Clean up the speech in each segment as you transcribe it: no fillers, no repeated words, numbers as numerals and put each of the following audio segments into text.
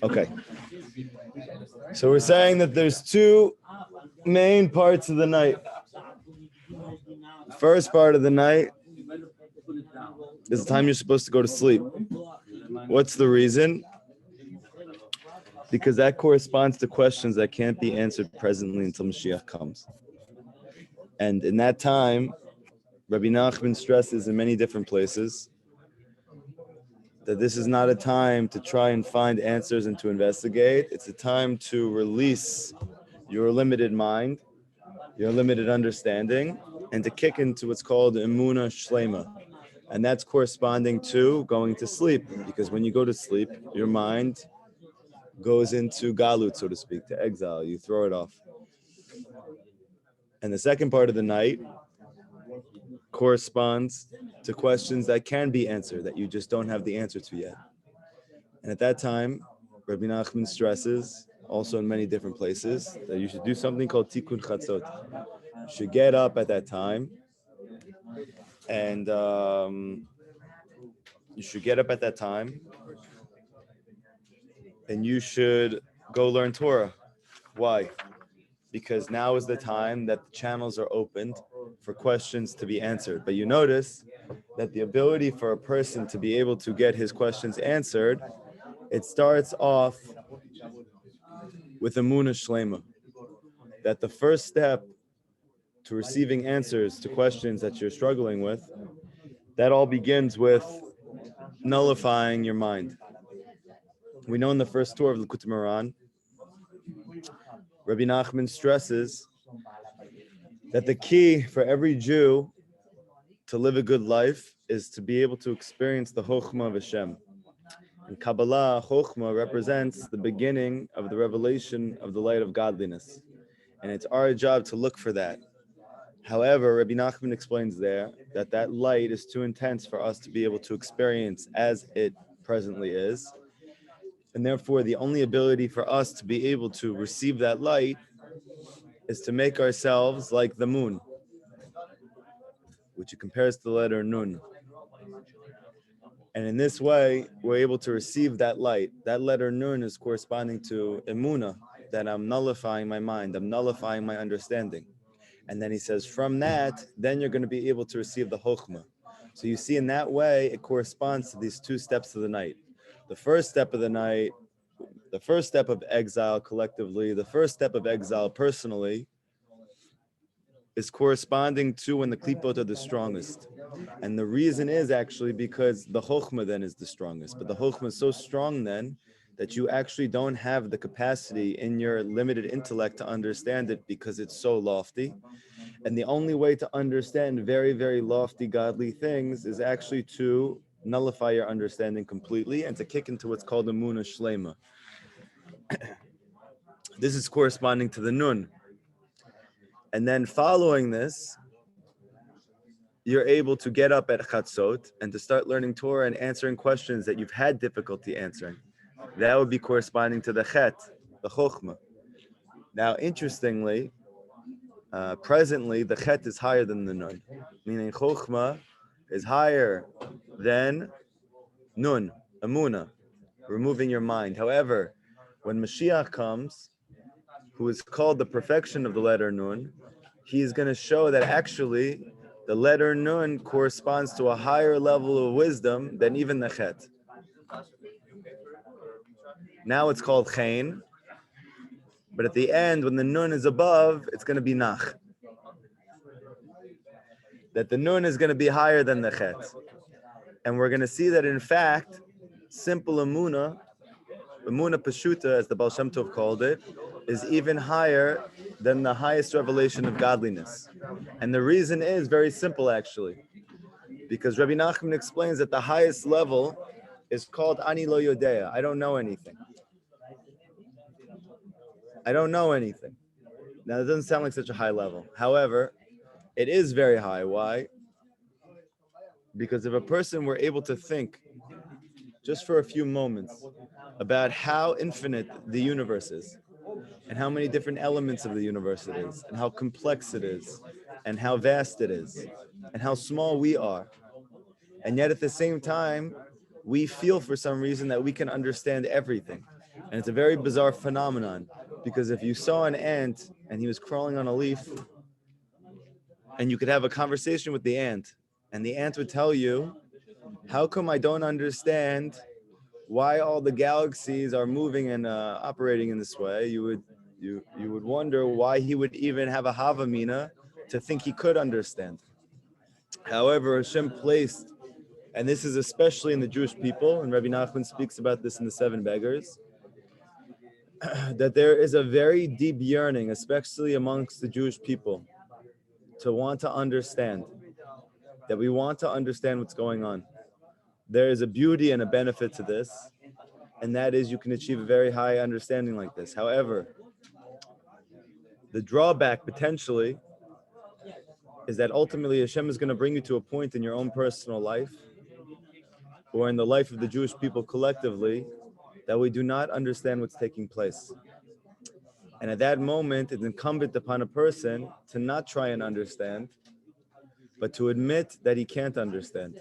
Okay. So we're saying that there's two main parts of the night. The first part of the night is the time you're supposed to go to sleep. What's the reason? Because that corresponds to questions that can't be answered presently until Mashiach comes. And in that time, Rabbi Nachman stresses in many different places that this is not a time to try and find answers and to investigate. It's a time to release your limited mind, your limited understanding, and to kick into what's called Emunah Shlema. And that's corresponding to going to sleep, because when you go to sleep, your mind goes into galut, so to speak, to exile. You throw it off. And the second part of the night corresponds to questions that can be answered, that you just don't have the answer to yet. And at that time, Rabbi Nachman stresses, also in many different places, that you should do something called tikkun chatzot. You should get up at that time, and you should go learn Torah. Why? Because now is the time that the channels are opened for questions to be answered. But you notice that the ability for a person to be able to get his questions answered, it starts off with Emunah Shlema. That the first step to receiving answers to questions that you're struggling with, that all begins with nullifying your mind. We know in the first tour of Likutey Halachot, Rabbi Nachman stresses that the key for every Jew to live a good life is to be able to experience the Chokhmah of Hashem. In Kabbalah, Chokhmah represents the beginning of the revelation of the light of godliness. And it's our job to look for that. However, Rabbi Nachman explains there that that light is too intense for us to be able to experience as it presently is. And therefore, the only ability for us to be able to receive that light is to make ourselves like the moon, which compares to the letter Nun. And in this way, we're able to receive that light. That letter Nun is corresponding to Emunah, that I'm nullifying my mind, I'm nullifying my understanding. And then he says, from that, then you're going to be able to receive the Chokhmah. So you see, in that way, it corresponds to these two steps of the night. The first step of the night, the first step of exile collectively, the first step of exile personally, is corresponding to when the klipot are the strongest. And the reason is actually because the Chokhmah then is the strongest. But the Chokhmah is so strong then that you actually don't have the capacity in your limited intellect to understand it because it's so lofty. And the only way to understand very, very lofty godly things is actually to nullify your understanding completely and to kick into what's called Emunah Shlema. This is corresponding to the Nun. And then following this, you're able to get up at Chatzot and to start learning Torah and answering questions that you've had difficulty answering. That would be corresponding to the Chet, the Chokhmah. Now, interestingly, presently, the Chet is higher than the Nun, meaning Chokhmah is higher than Nun, Emunah, removing your mind. However, when Mashiach comes, who is called the perfection of the letter Nun, he is going to show that actually the letter Nun corresponds to a higher level of wisdom than even the Chet. Now it's called Chain, but at the end, when the Nun is above, it's going to be Nach. That the Nun is going to be higher than the Chet. And we're going to see that in fact, simple Emunah Peshuta, as the Baal Shem Tov called it, is even higher than the highest revelation of godliness. And the reason is very simple, actually. Because Rabbi Nachman explains that the highest level is called Ani Lo Yodea. I don't know anything. I don't know anything. Now, it doesn't sound like such a high level. However, it is very high. Why? Because if a person were able to think just for a few moments about how infinite the universe is, and how many different elements of the universe it is, and how complex it is, and how vast it is, and how small we are, and yet at the same time, we feel for some reason that we can understand everything. And it's a very bizarre phenomenon, because if you saw an ant and he was crawling on a leaf, and you could have a conversation with the ant, and the ant would tell you, how come I don't understand why all the galaxies are moving and operating in this way? You would wonder why he would even have a havamina to think he could understand. However, Hashem placed, and this is especially in the Jewish people, and Rabbi Nachman speaks about this in the Seven Beggars, that there is a very deep yearning, especially amongst the Jewish people, to want to understand, that we want to understand what's going on. There is a beauty and a benefit to this, and that is you can achieve a very high understanding like this. However, the drawback potentially is that ultimately Hashem is going to bring you to a point in your own personal life, or in the life of the Jewish people collectively, that we do not understand what's taking place. And at that moment, it's incumbent upon a person to not try and understand, but to admit that he can't understand,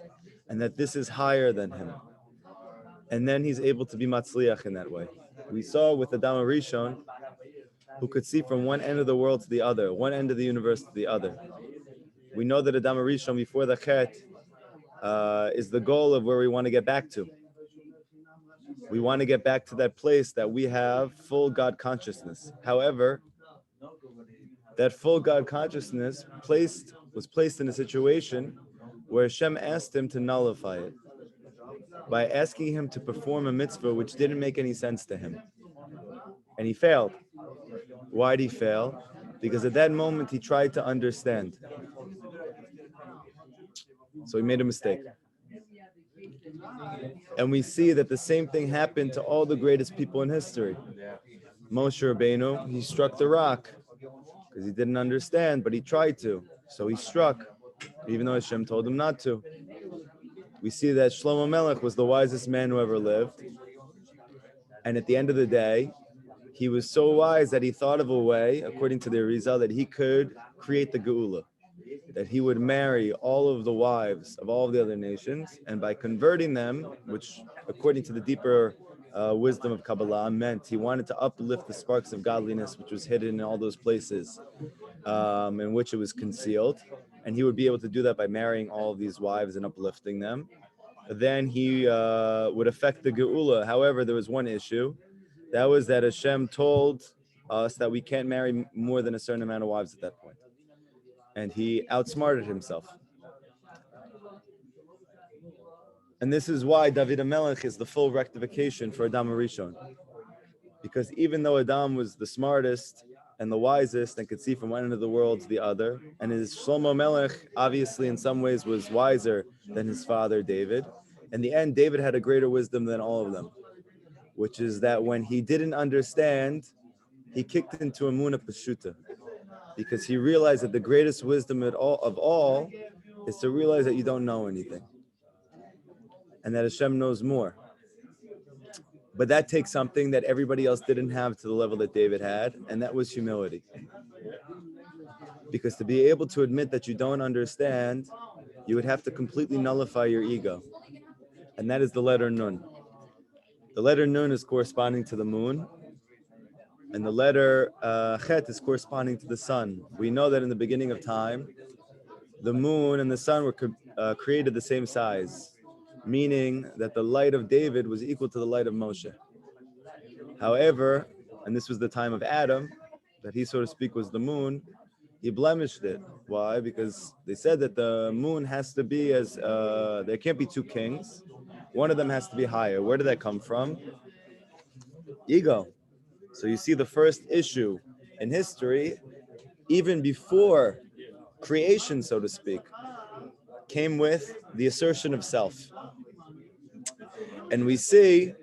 and that this is higher than him. And then he's able to be matzliach in that way. We saw with Adam Rishon, who could see from one end of the world to the other, one end of the universe to the other. We know that Adam Rishon, before the Chet, is the goal of where we want to get back to. We want to get back to that place that we have full God consciousness. However, that full God consciousness was placed in a situation where Hashem asked him to nullify it by asking him to perform a mitzvah which didn't make any sense to him. And he failed. Why did he fail? Because at that moment he tried to understand. So he made a mistake. And we see that the same thing happened to all the greatest people in history. Moshe Rabbeinu, he struck the rock because he didn't understand, but he tried to. So he struck, even though Hashem told him not to. We see that Shlomo Melech was the wisest man who ever lived. And at the end of the day, he was so wise that he thought of a way, according to the Arizal, that he could create the Geula, that he would marry all of the wives of all of the other nations, and by converting them, which according to the deeper wisdom of Kabbalah meant he wanted to uplift the sparks of godliness which was hidden in all those places in which it was concealed, and he would be able to do that by marrying all of these wives and uplifting them. Then he would affect the Geula. However, there was one issue. That was that Hashem told us that we can't marry more than a certain amount of wives at that point. And he outsmarted himself. And this is why David HaMelech is the full rectification for Adam HaRishon. Because even though Adam was the smartest and the wisest and could see from one end of the world to the other, and his Shlomo Melech obviously in some ways was wiser than his father David, in the end David had a greater wisdom than all of them, which is that when he didn't understand, he kicked into Emunah Peshuta, because he realized that the greatest wisdom of all is to realize that you don't know anything and that Hashem knows more. But that takes something that everybody else didn't have to the level that David had, and that was humility. Because to be able to admit that you don't understand, you would have to completely nullify your ego. And that is the letter Nun. The letter Nun is corresponding to the moon, and the letter Chet is corresponding to the sun. We know that in the beginning of time, the moon and the sun were created the same size, meaning that the light of David was equal to the light of Moshe. However, and this was the time of Adam, that he, so to speak, was the moon, he blemished it. Why? Because they said that the moon has to be there can't be two kings. One of them has to be higher. Where did that come from? Ego. So you see the first issue in history, even before creation, so to speak, came with the assertion of self. And we see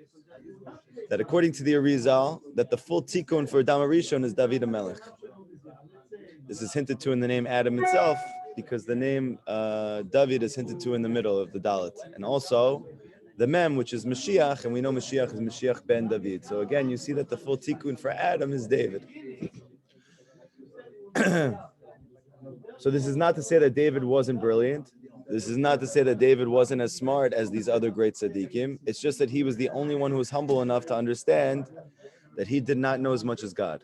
that according to the Arizal, that the full tikkun for Adam HaRishon is David HaMelech. This is hinted to in the name Adam itself, because the name David is hinted to in the middle of the Dalet. And also the Mem, which is Mashiach, and we know Mashiach is Mashiach ben David. So again, you see that the full tikkun for Adam is David. So this is not to say that David wasn't brilliant. This is not to say that David wasn't as smart as these other great tzaddikim. It's just that he was the only one who was humble enough to understand that he did not know as much as God,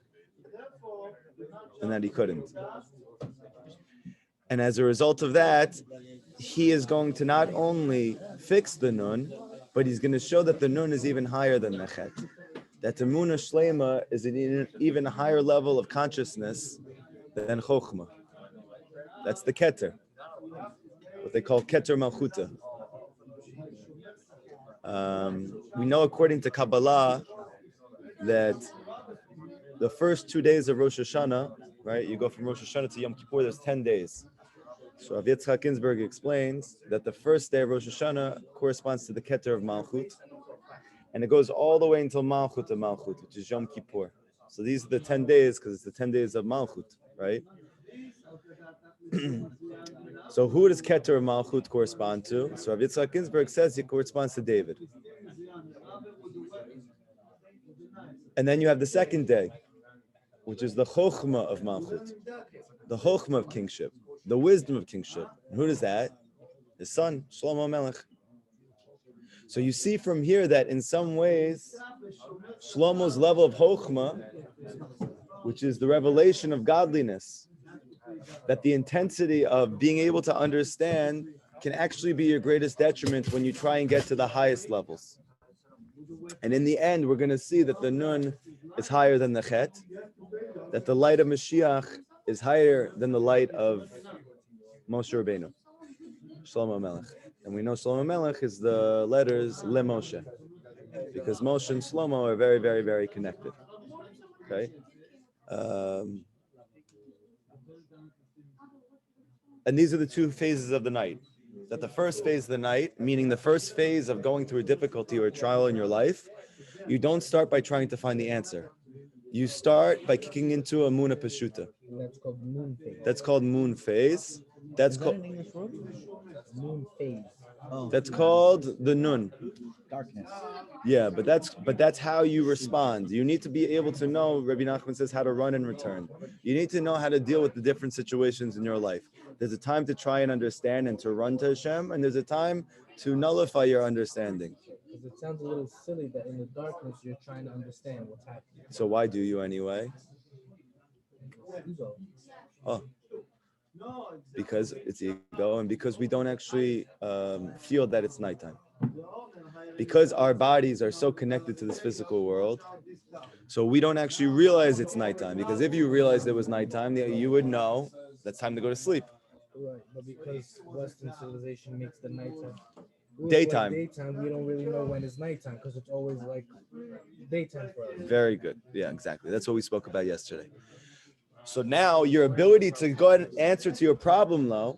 and that he couldn't. And as a result of that, he is going to not only fix the nun, but he's going to show that the nun is even higher than the chet. That the Emunah Shlema is an even higher level of consciousness than Chokhmah. That's the Keter, what they call Keter Malchuta. We know according to Kabbalah that the first 2 days of Rosh Hashanah, right? You go from Rosh Hashanah to Yom Kippur, there's 10 days. So Rav Yitzchak Ginsburg explains that the first day of Rosh Hashanah corresponds to the Keter of Malchut, and it goes all the way until Malchut of Malchut, which is Yom Kippur. So these are the 10 days because it's the 10 days of Malchut, right? So who does Keter of Malchut correspond to? So Rav Yitzchak Ginsburg says it corresponds to David. And then you have the second day, which is the Chokhmah of Malchut, the Chokhmah of kingship, the wisdom of kingship. And who does that? His son, Shlomo Melech. So you see from here that in some ways, Shlomo's level of Chokhmah, which is the revelation of godliness, that the intensity of being able to understand can actually be your greatest detriment when you try and get to the highest levels. And in the end, we're going to see that the Nun is higher than the Chet, that the light of Mashiach is higher than the light of Moshe Rabbeinu, Shlomo Melech. And we know Shlomo Melech is the letters Le Moshe, because Moshe and Shlomo are very, very, very connected. Okay? And these are the two phases of the night. That the first phase of the night, meaning the first phase of going through a difficulty or a trial in your life, you don't start by trying to find the answer. You start by kicking into a Muna Peshuta. That's called moon phase. That's called moon phase. That's called an English word? Moon phase. Oh. That's called the Nun. Darkness. Yeah, but that's how you respond. You need to be able to know, Rabbi Nachman says, how to run and return. You need to know how to deal with the different situations in your life. There's a time to try and understand and to run to Hashem, and there's a time to nullify your understanding. Because it sounds a little silly that in the darkness you're trying to understand what's happening. So why do you anyway? Ego. Oh. Because it's ego, and because we don't actually feel that it's nighttime. Because our bodies are so connected to this physical world, so we don't actually realize it's nighttime. Because if you realized it was nighttime, you would know that's time to go to sleep. Right, but because Western civilization makes the nighttime Daytime. Daytime, we don't really know when it's nighttime because it's always like daytime for us. Very good. Yeah, exactly. That's what we spoke about yesterday. So now your ability to go ahead and answer to your problem, though,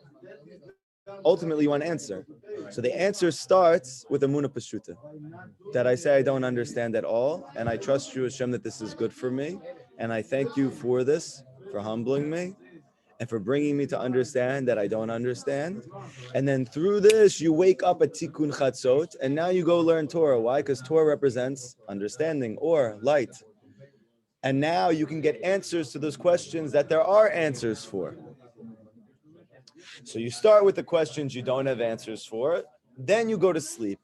ultimately you want to answer. So the answer starts with a Muna Peshuta, that I say I don't understand at all, and I trust you, Hashem, that this is good for me, and I thank you for this, for humbling me, and for bringing me to understand that I don't understand. And then through this, you wake up at Tikkun Chatzot, and now you go learn Torah. Why? Because Torah represents understanding or light. And now you can get answers to those questions that there are answers for. So you start with the questions you don't have answers for, then you go to sleep.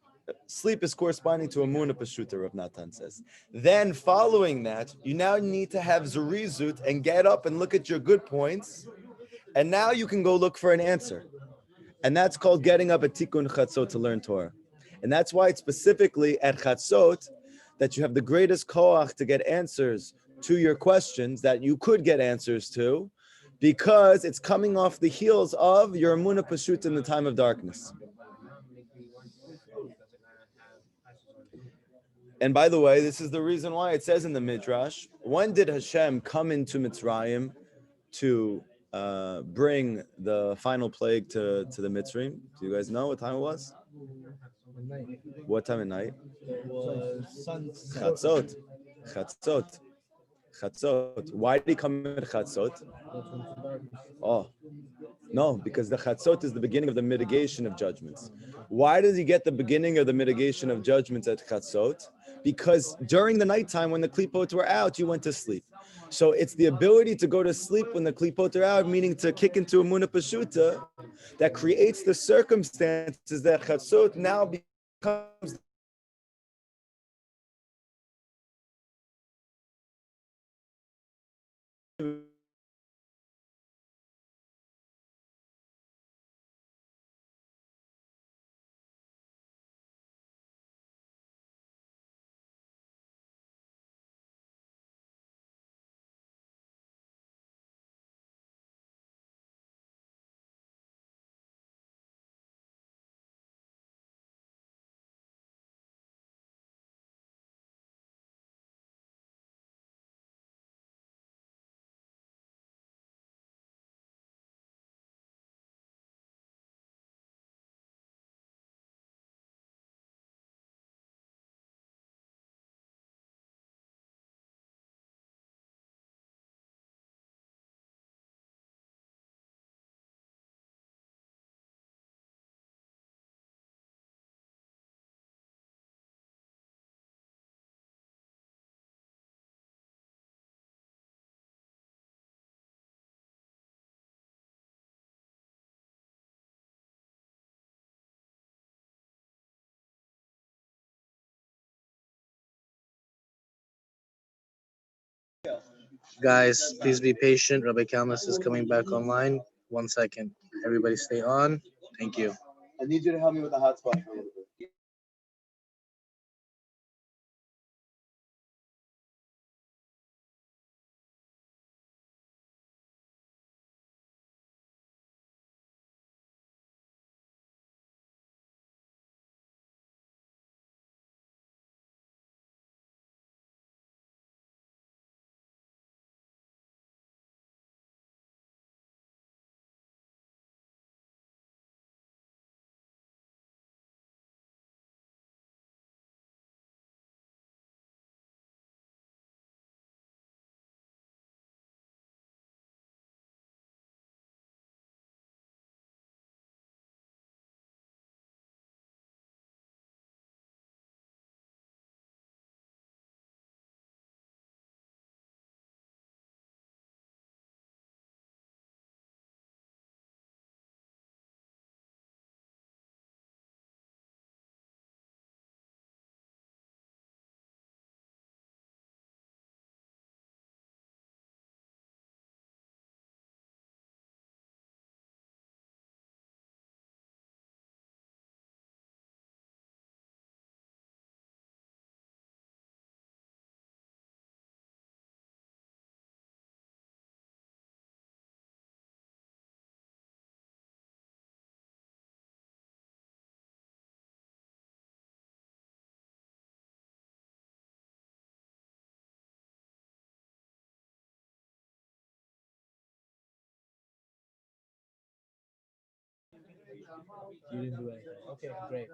Sleep is corresponding to Emunah Peshuta, Rav Natan says. Then following that, you now need to have Zerizut and get up and look at your good points, and now you can go look for an answer. And that's called getting up at Tikkun Chatzot to learn Torah. And that's why it's specifically at Chatzot that you have the greatest koach to get answers to your questions that you could get answers to, because it's coming off the heels of your Emunah Pashut in the time of darkness. And by the way, this is the reason why it says in the Midrash, when did Hashem come into Mitzrayim to bring the final plague to the Mitzrayim? Do you guys know what time it was? What time at night? It was sunset. Chatzot. Chatzot. Chatzot. Why did he come at Chatzot? Oh, no, because the Chatzot is the beginning of the mitigation of judgments. Why does he get the beginning of the mitigation of judgments at Chatzot? because during the nighttime when the klipot were out, you went to sleep. So it's the ability to go to sleep when the klipot are out, meaning to kick into a muna pashuta, that creates the circumstances that chatzot now becomes Guys, please be patient. Rabbi Kalmus is coming back online. 1 second. Everybody stay on. Thank you. I need you to help me with the hotspot for a little bit. You didn't do anything. Okay, great.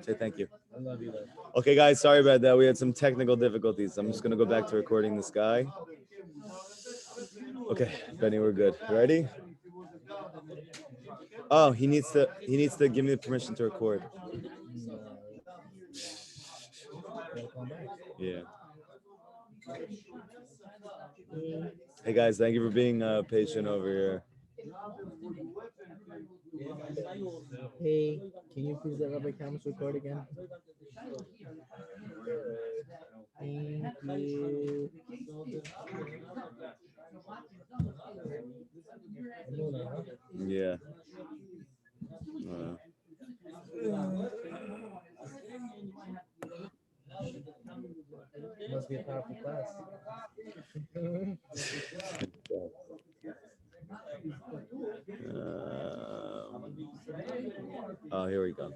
Say thank you. I love you, though. Okay, guys, sorry about that. We had some technical difficulties. I'm just gonna go back to recording this guy. Okay, Benny, we're good. Ready? Oh, he needs to give me the permission to record. No. Gotta come back. Yeah. Hey guys, thank you for being patient over here. Hey, can you please let Rabbi Kalmus record again? Thank you. I know that, huh? Yeah. Must be a powerful class. Oh, here we go.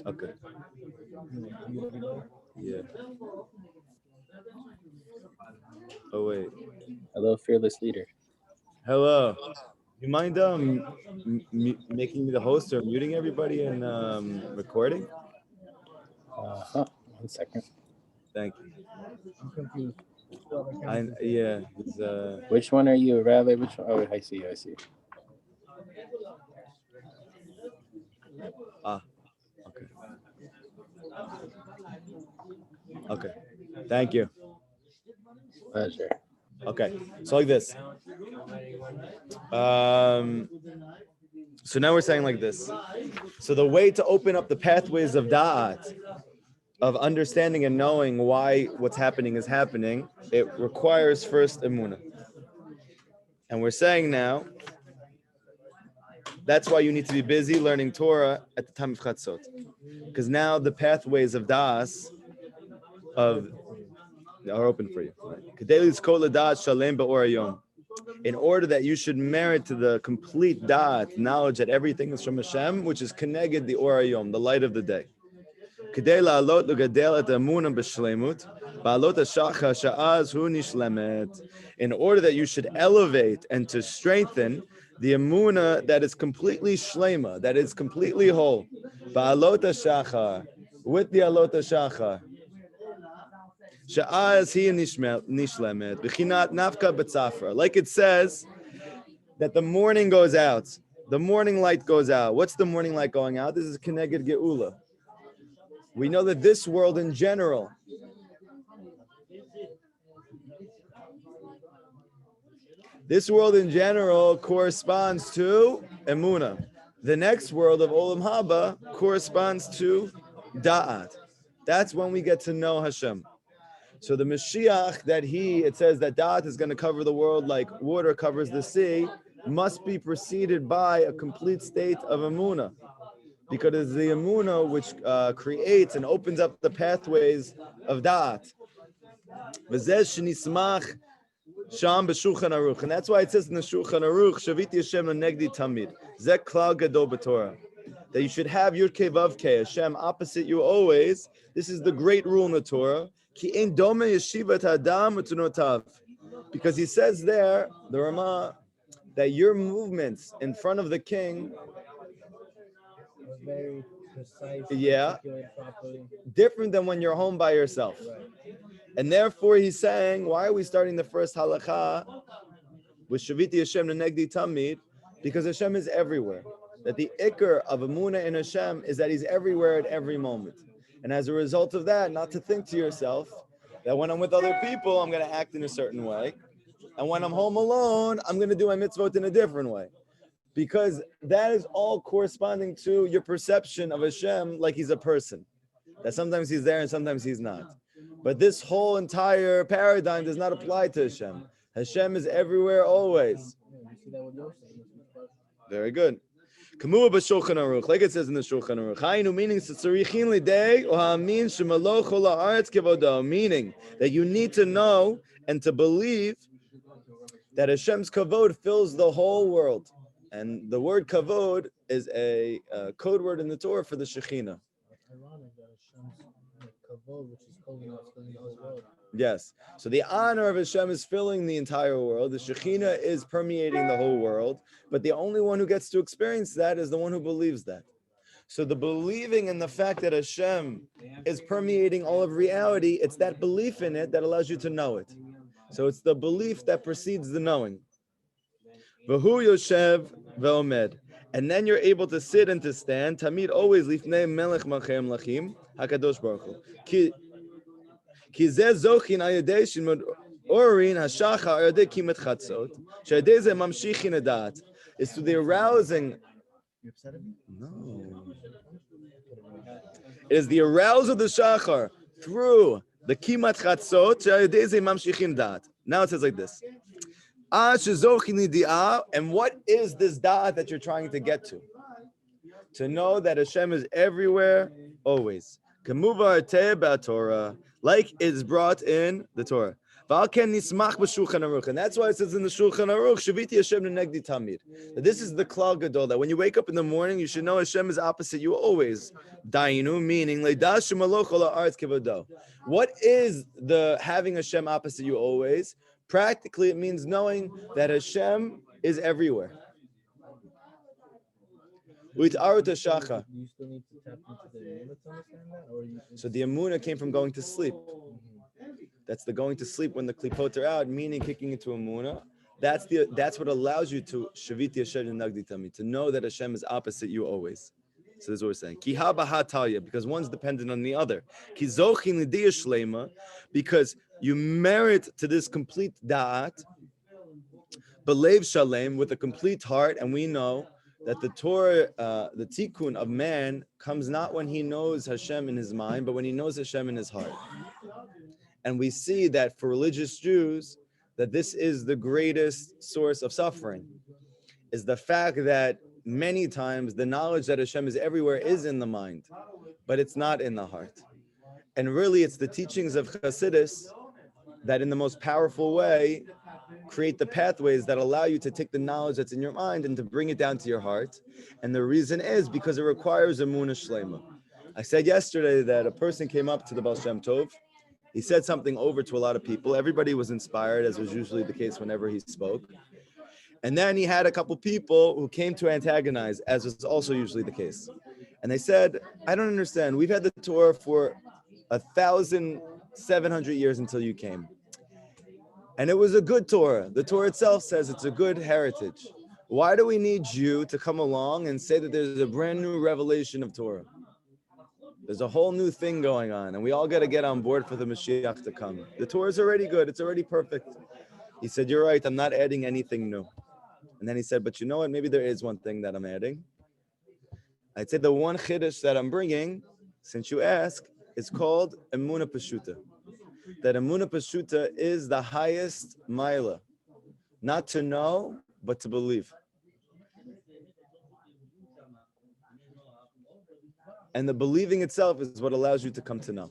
Okay. Yeah. Oh wait. Hello, fearless leader. Hello. You mind making me the host or muting everybody and recording? Uh-huh. 1 second. Thank you. I'm confused. Rabbi Kalmus is Yeah. He's, Which one are you, Rabbi? Which one? Oh, I see. I see. okay. Okay. Thank you. Pleasure. Okay. So like this. So now we're saying like this. So the way to open up the pathways of da'at, of understanding and knowing why what's happening is happening, it requires first emunah. And we're saying now, that's why you need to be busy learning Torah at the time of Chatzot. Because now the pathways of da'as are open for you. In order that you should merit to the complete da'at, knowledge that everything is from Hashem, which is keneged the Or Hayom, the light of the day. In order that you should elevate and to strengthen the emunah that is completely shlema, that is completely whole. Ba'alot hashachar, with the alot hashachar. Sha'az hi nishlemet, b'chinat nafka b'tzafra. Like it says that the morning goes out, the morning light goes out. What's the morning light going out? This is keneged geula. We know that this world in general, corresponds to Emunah. The next world of Olam Haba corresponds to Da'at. That's when we get to know Hashem. So the Mashiach it says that Da'at is going to cover the world like water covers the sea, must be preceded by a complete state of Emunah. Because it's the emunah which creates and opens up the pathways of da'at. And that's why it says in the Shulchan Aruch, Shaviti Hashem negdi tamid. Zek klal gadol b'Torah. That you should have Yud Kei Vav Kei, Hashem opposite you always. This is the great rule in the Torah. Ki ein dome yeshivat hadam u'tzunotav. Because he says there, the Rama, that your movements in front of the king, very precise, properly. Different than when you're home by yourself. Right. And therefore he's saying, why are we starting the first halacha with Shaviti Hashem Negdi Tamid? Because Hashem is everywhere. That the ikr of Emunah in Hashem is that he's everywhere at every moment. And as a result of that, not to think to yourself that when I'm with other people, I'm going to act in a certain way. And when I'm home alone, I'm going to do my mitzvot in a different way. Because that is all corresponding to your perception of Hashem like he's a person. That sometimes he's there and sometimes he's not. But this whole entire paradigm does not apply to Hashem. Hashem is everywhere always. Very good. Like it says in the Shulchan Aruch, meaning that you need to know and to believe that Hashem's kavod fills the whole world. And the word kavod is a code word in the Torah for the Shekhinah. Yes. So the honor of Hashem is filling the entire world. The Shekhinah is permeating the whole world. But the only one who gets to experience that is the one who believes that. So the believing in the fact that Hashem is permeating all of reality, it's that belief in it that allows you to know it. So it's the belief that precedes the knowing. V'hu yoshev ve'omed. And then you're able to sit and to stand. Tamid always lifnei melech malchei amlachim hakadosh baruch hu. Ki zeh zochin al yedei shilmod orin hashachar al yedei kimat chatzot she'yedei zeh mamshichin edat. It's through the arousing. You upset him? No. It is the arousal of the shachar through the kimat chatzot she'yedei zeh mamshichin edat. Now it says like this. And what is this da'at that you're trying to get to? To know that Hashem is everywhere, always. Like it's brought in the Torah. And that's why it says in the Shulchan Aruch, Shaviti Hashem negdi tamid. That this is the klal gadol, that when you wake up in the morning, you should know Hashem is opposite you always. Dainu, meaning, what is the having Hashem opposite you always? Practically, it means knowing that Hashem is everywhere. With Arut Hashacha. You still need to tap into the emunah to understand that? So the emunah came from going to sleep. That's the going to sleep when the klipot are out, meaning kicking into emunah. That's what allows you to Shaviti Hashem Nagdi Tami, to know that Hashem is opposite you always. So this is what we're saying. Ki ha b'ha talya, because one's dependent on the other. Ki zochin l'diya shlema, because you merit to this complete da'at, belev shalem, with a complete heart, and we know that the Torah, the tikkun of man, comes not when he knows Hashem in his mind, but when he knows Hashem in his heart. And we see that for religious Jews, that this is the greatest source of suffering, is the fact that many times the knowledge that Hashem is everywhere is in the mind, but it's not in the heart. And really, it's the teachings of Chassidus that in the most powerful way create the pathways that allow you to take the knowledge that's in your mind and to bring it down to your heart. And the reason is because it requires emunah shlema. I said yesterday that a person came up to the Baal Shem Tov. He said something over to a lot of people. Everybody was inspired, as was usually the case whenever he spoke. And then he had a couple people who came to antagonize, as was also usually the case. And they said, I don't understand. We've had the Torah for 1,700 years until you came. And it was a good Torah. The Torah itself says it's a good heritage. Why do we need you to come along and say that there's a brand new revelation of Torah? There's a whole new thing going on, and we all got to get on board for the Mashiach to come. The Torah is already good. It's already perfect. He said, you're right. I'm not adding anything new. And then he said, but you know what? Maybe there is one thing that I'm adding. I'd say the one chiddush that I'm bringing, since you ask, is called Emunah Peshuta. That Emunah Peshuta is the highest maila. Not to know, but to believe. And the believing itself is what allows you to come to know.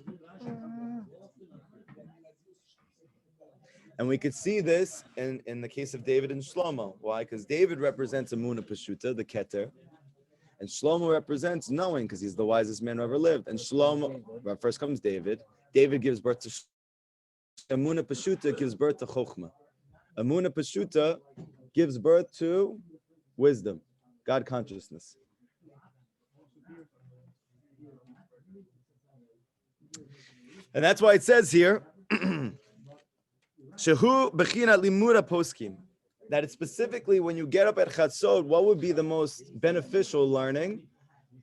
And we could see this in the case of David and Shlomo. Why? Because David represents Emunah Peshuta, the Keter. And Shlomo represents knowing, because he's the wisest man who ever lived. And Shlomo, well, first comes David. David gives birth to Emunah Peshuta, gives birth to Chokhmah. Emunah Peshuta gives birth to wisdom, God consciousness. And that's why it says here, Shehu bechina limura poskim, that it's specifically when you get up at Chatzot, what would be the most beneficial learning?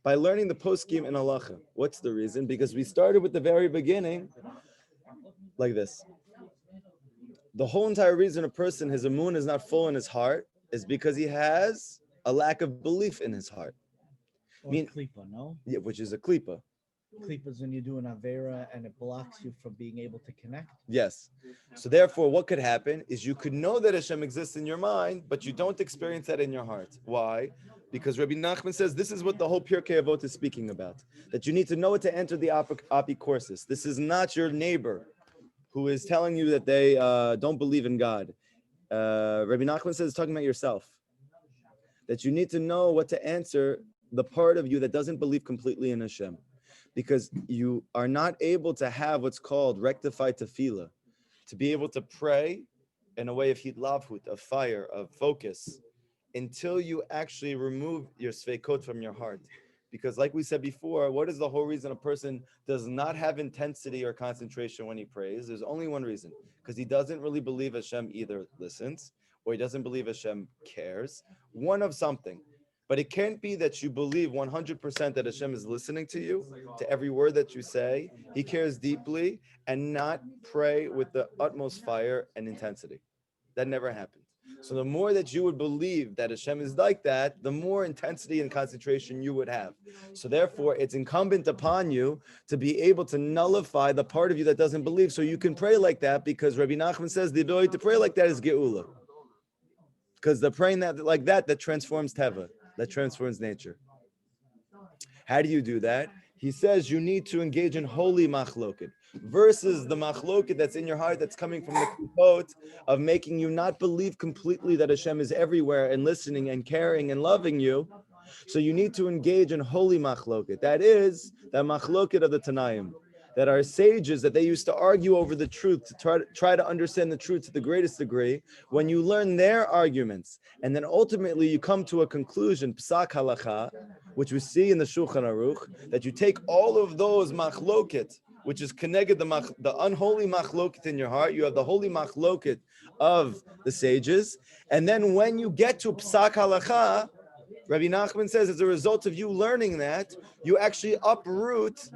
By learning the poskim in halacha. What's the reason? Because we started with the very beginning like this. The whole entire reason a person, his emun is not full in his heart is because he has a lack of belief in his heart. Or klipa, no? Yeah, which is a klipa. Klipa is when you do an avera and it blocks you from being able to connect. Yes. So therefore, what could happen is you could know that Hashem exists in your mind, but you don't experience that in your heart. Why? Because Rabbi Nachman says this is what the whole Pirkei Avot is speaking about. That you need to know it to enter the apicorsis. This is not your neighbor who is telling you that they don't believe in God. Rabbi Nachman says it's talking about yourself. That you need to know what to answer the part of you that doesn't believe completely in Hashem. Because you are not able to have what's called rectified tefillah, to be able to pray in a way of hitlavhut, of fire, of focus, until you actually remove your sveikot from your heart. Because like we said before, what is the whole reason a person does not have intensity or concentration when he prays? There's only one reason, because he doesn't really believe Hashem either listens, or he doesn't believe Hashem cares, one of something. But it can't be that you believe 100% that Hashem is listening to you, to every word that you say. He cares deeply, and not pray with the utmost fire and intensity. That never happens. So the more that you would believe that Hashem is like that, the more intensity and concentration you would have. So therefore, it's incumbent upon you to be able to nullify the part of you that doesn't believe, so you can pray like that, because Rabbi Nachman says the ability to pray like that is geula. Because the praying that transforms teva. That transforms nature. How do you do that? He says you need to engage in holy machloket versus the machloket that's in your heart that's coming from the quote of making you not believe completely that Hashem is everywhere and listening and caring and loving you. So you need to engage in holy machloket. That is the machloket of the Tanaim. That our sages, that they used to argue over the truth, to try to understand the truth to the greatest degree. When you learn their arguments, and then ultimately you come to a conclusion, psak halacha, which we see in the Shulchan Aruch, that you take all of those machloket, which is connected the unholy machloket in your heart, you have the holy machloket of the sages, and then when you get to psak halacha, Rabbi Nachman says, as a result of you learning that, you actually uproot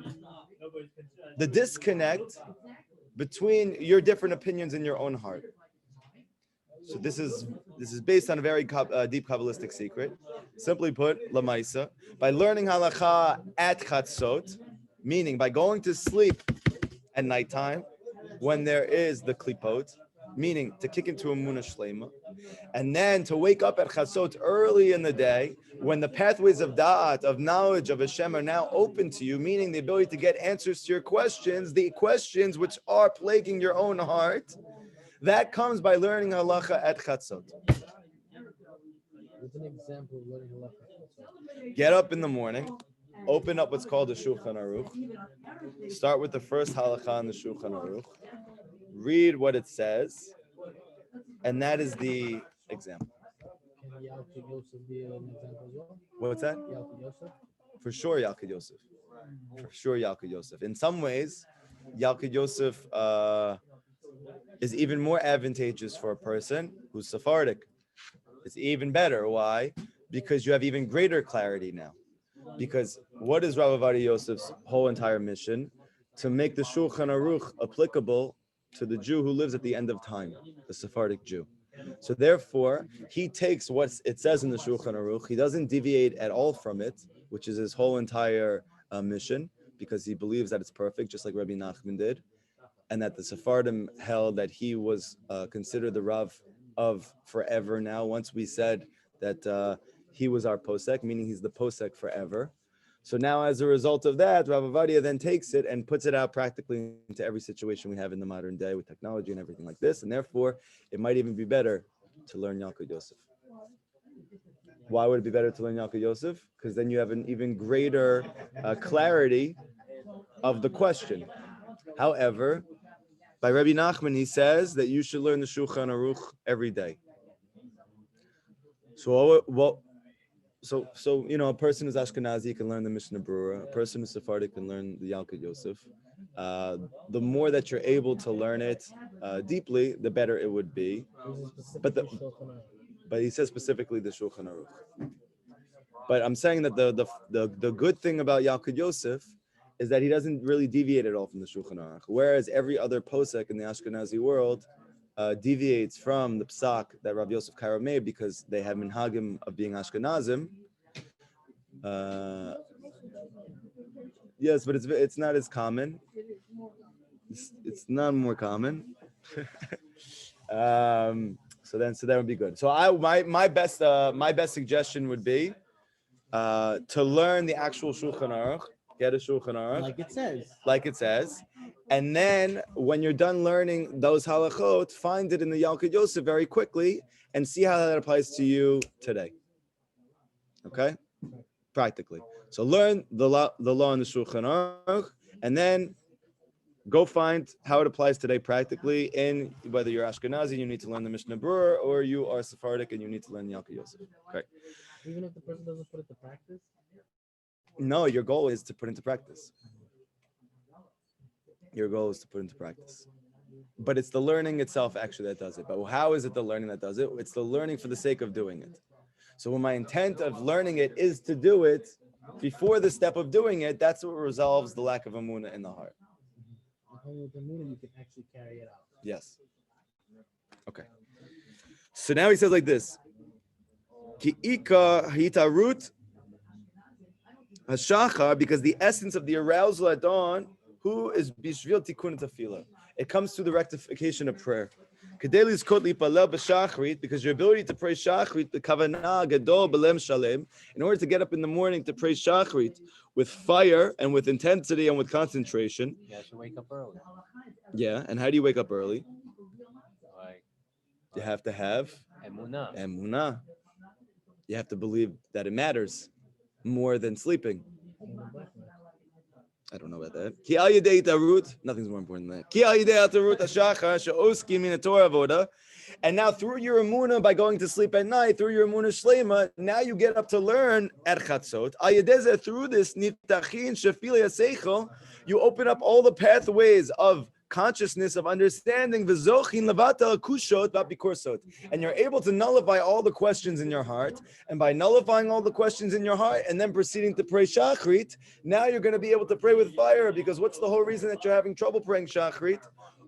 the disconnect between your different opinions in your own heart. So this is based on a very deep Kabbalistic secret. Simply put, Lamaisa, by learning halacha at chatzot, meaning by going to sleep at nighttime when there is the klipot, meaning to kick into a Emunah Shlema, and then to wake up at chatzot early in the day when the pathways of da'at, of knowledge of Hashem are now open to you, meaning the ability to get answers to your questions, the questions which are plaguing your own heart. That comes by learning halacha at chatzot. What's an example of learning halacha? Get up in the morning, open up what's called the Shulchan Aruch, start with the first halakha in the Shulchan Aruch, read what it says, and that is the example. Can Yalkut Yosef be an example as well? What's that? Yalkut Yosef? For sure, Yalkut Yosef. For sure, Yalkut Yosef. In some ways, Yalkut Yosef is even more advantageous for a person who's Sephardic. It's even better. Why? Because you have even greater clarity now. Because what is Rav Ovadia Yosef's whole entire mission? To make the Shulchan Aruch applicable to the Jew who lives at the end of time, the Sephardic Jew. So therefore, he takes what it says in the Shulchan Aruch. He doesn't deviate at all from it, which is his whole entire mission, because he believes that it's perfect, just like Rabbi Nachman did, and that the Sephardim held that he was considered the Rav of forever now. Once we said that he was our posek, meaning he's the posek forever. So now, as a result of that, Rav Ovadia then takes it and puts it out practically into every situation we have in the modern day with technology and everything like this. And therefore, it might even be better to learn Yalkut Yosef. Why would it be better to learn Yalkut Yosef? Because then you have an even greater clarity of the question. However, by Rabbi Nachman, he says that you should learn the Shulchan Aruch every day. So a person who's Ashkenazi can learn the Mishnah Berurah. A person who's Sephardic can learn the Yalkut Yosef. The more that you're able to learn it deeply, the better it would be. But he says specifically the Shulchan Aruch. But I'm saying that the good thing about Yalkut Yosef is that he doesn't really deviate at all from the Shulchan Aruch. Whereas every other posek in the Ashkenazi world deviates from the psak that Rav Yosef Karo made because they have minhagim of being Ashkenazim. Yes, but it's not as common. It's not more common. So that would be good. So my best suggestion would be to learn the actual Shulchan Aruch. Get a Shulchan Aruch, like it says, and then when you're done learning those halachot, find it in the Yalkut Yosef very quickly and see how that applies to you today. Okay, practically. So learn the law in the Shulchan Aruch, and then go find how it applies today practically. In whether you're Ashkenazi, you need to learn the Mishnah Berurah, or you are Sephardic and you need to learn Yalkut Yosef. Okay. Even if the person doesn't put it to practice. No, your goal is to put into practice. Your goal is to put into practice. But it's the learning itself actually that does it. But how is it the learning that does it? It's the learning for the sake of doing it. So when my intent of learning it is to do it, before the step of doing it, that's what resolves the lack of emunah in the heart. With emunah, you can actually carry it out. Yes. Okay. So now he says like this. Ki ika hitarut hashachar, because the essence of the arousal at dawn, who is bishvil tikkun tefillah. It comes through the rectification of prayer. Kedelis kot lipalel b'shachrit, because your ability to pray shachrit, the kavanah gadol belem shalem, in order to get up in the morning to pray shachrit with fire and with intensity and with concentration. You have to wake up early. Yeah, and how do you wake up early? Like You have to have emunah. emunah. You have to believe that it matters more than sleeping. I don't know about that. Ki al yedei tarut, nothing's more important than that. Ki al yedei tarut hashachar she'oskim min Torah avoda. And now through your emunah, by going to sleep at night, through your emunah shlema, now you get up to learn at chatzot. Al yedei, through this niftachin shefilei haseichel, you open up all the pathways of consciousness of understanding, v'zochin levata kushot v'apikorsot. And you're able to nullify all the questions in your heart. And by nullifying all the questions in your heart and then proceeding to pray shachrit, now you're going to be able to pray with fire, because what's the whole reason that you're having trouble praying shachrit?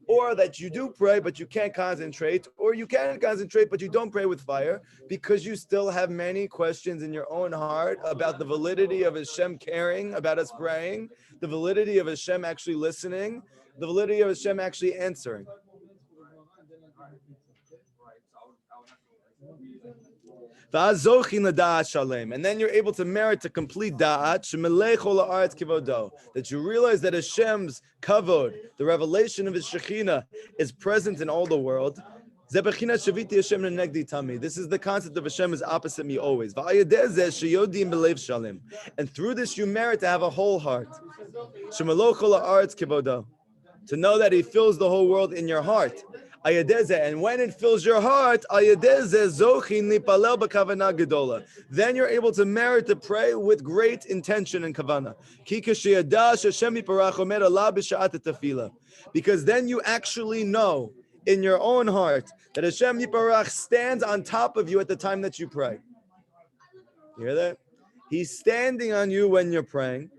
Or that you do pray, but you can't concentrate, or you can concentrate, but you don't pray with fire, because you still have many questions in your own heart about the validity of Hashem caring about us praying, the validity of Hashem actually listening, the validity of Hashem actually answering. And then you're able to merit to complete da'at, that you realize that Hashem's kavod, the revelation of His Shekhinah, is present in all the world. This is the concept of Hashem is opposite me always. And through this you merit to have a whole heart. To know that He fills the whole world in your heart. And when it fills your heart, then you're able to merit to pray with great intention and kavanah. Because then you actually know in your own heart that Hashem Yiparach stands on top of you at the time that you pray. You hear that? He's standing on you when you're praying.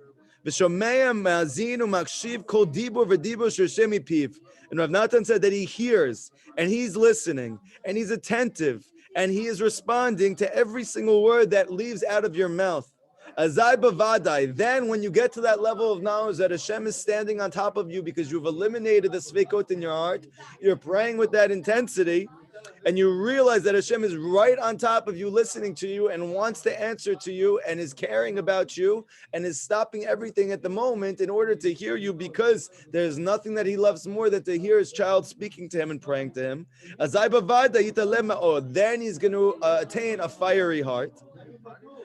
And Rav Natan said that he hears and he's listening and he's attentive and he is responding to every single word that leaves out of your mouth. Azai bavadai. Then when you get to that level of knowledge that Hashem is standing on top of you because you've eliminated the sveikot in your heart, you're praying with that intensity, and you realize that Hashem is right on top of you, listening to you and wants to answer to you and is caring about you and is stopping everything at the moment in order to hear you, because there's nothing that He loves more than to hear His child speaking to Him and praying to Him. Then He's going to attain a fiery heart.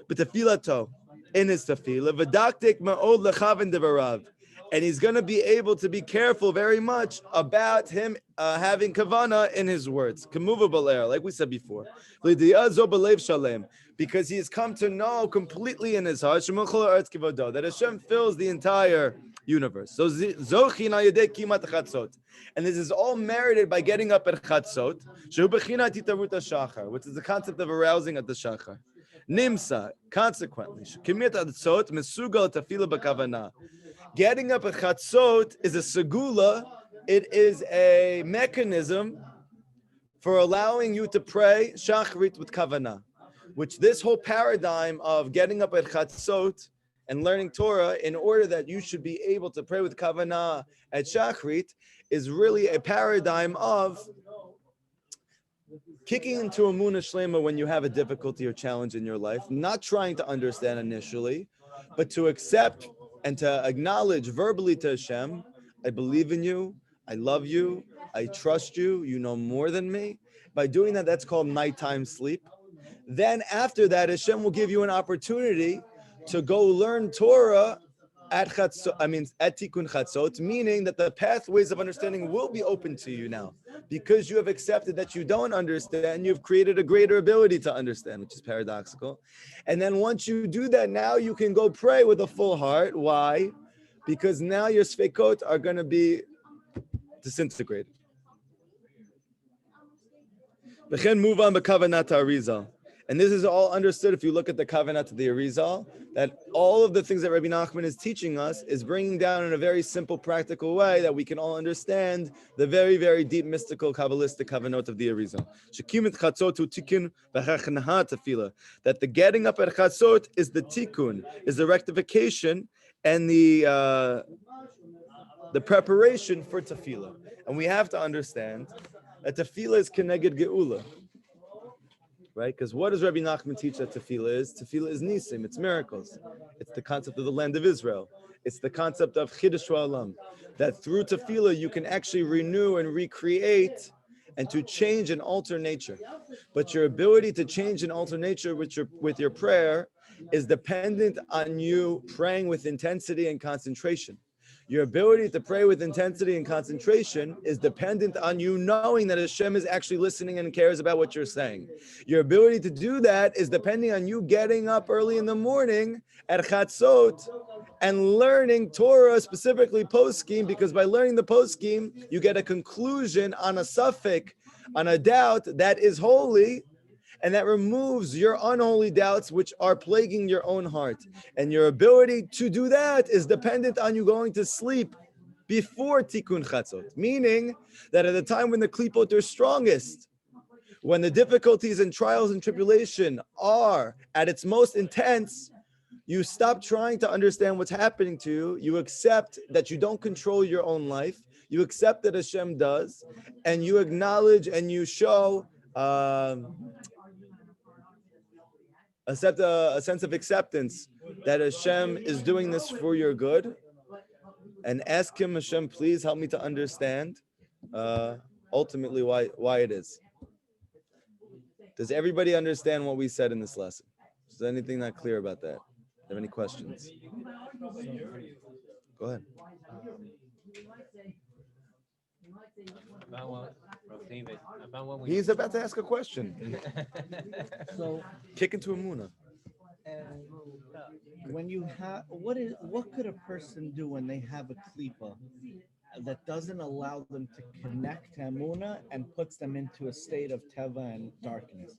But tefilato, in his tefillah, v'daktik ma'od lechaven devarav. And he's going to be able to be careful very much about him having kavana in his words. Like we said before. Because he has come to know completely in his heart that Hashem fills the entire universe. So, and this is all merited by getting up at chatzot, which is the concept of arousing at the shachar. Nimsa, consequently, getting up at chatzot is a segula. It is a mechanism for allowing you to pray shachrit with kavanah, which this whole paradigm of getting up at chatzot and learning Torah in order that you should be able to pray with kavanah at shachrit is really a paradigm of kicking into a Emunah Shlema when you have a difficulty or challenge in your life, not trying to understand initially, but to accept and to acknowledge verbally to Hashem, I believe in you, I love you, I trust you, you know more than me. By doing that, that's called nighttime sleep. Then after that, Hashem will give you an opportunity to go learn Torah at Chatzot, at Tikkun Chatzot, meaning that the pathways of understanding will be open to you now. Because you have accepted that you don't understand, you've created a greater ability to understand, which is paradoxical. And then once you do that, now you can go pray with a full heart. Why? Because now your sveikot are going to be disintegrated. Move on b'kavanat Arizal. And this is all understood if you look at the kavanat of the Arizal, that all of the things that Rabbi Nachman is teaching us is bringing down in a very simple, practical way that we can all understand the very, very deep, mystical, Kabbalistic kavanot of the Arizal. That the getting up at chatzot is the tikkun, is the rectification and the preparation for tefillah. And we have to understand that tefillah is keneged geula. Right? Because what does Rabbi Nachman teach that tefillah is? Tefillah is nisim, it's miracles. It's the concept of the land of Israel. It's the concept of chidush ha'olam. That through tefillah you can actually renew and recreate and to change and alter nature. But your ability to change and alter nature with your prayer is dependent on you praying with intensity and concentration. Your ability to pray with intensity and concentration is dependent on you knowing that Hashem is actually listening and cares about what you're saying. Your ability to do that is depending on you getting up early in the morning at Chatzot and learning Torah, specifically poskim, because by learning the poskim, you get a conclusion on a suffix, on a doubt that is holy, and that removes your unholy doubts which are plaguing your own heart. And your ability to do that is dependent on you going to sleep before Tikkun Chatzot, meaning that at the time when the klipot are strongest, when the difficulties and trials and tribulation are at its most intense, you stop trying to understand what's happening to you. You accept that you don't control your own life. You accept that Hashem does, and you acknowledge and you show a sense of acceptance that Hashem is doing this for your good, and ask Him, Hashem, please help me to understand ultimately why it is. Does everybody understand what we said in this lesson? Is there anything not clear about that? Have any questions? Go ahead. About what, Rav David, about what we. He's about to ask a question. So, Kick into Amuna. when you have, what could a person do when they have a klipa that doesn't allow them to connect to Amuna and puts them into a state of teva and darkness?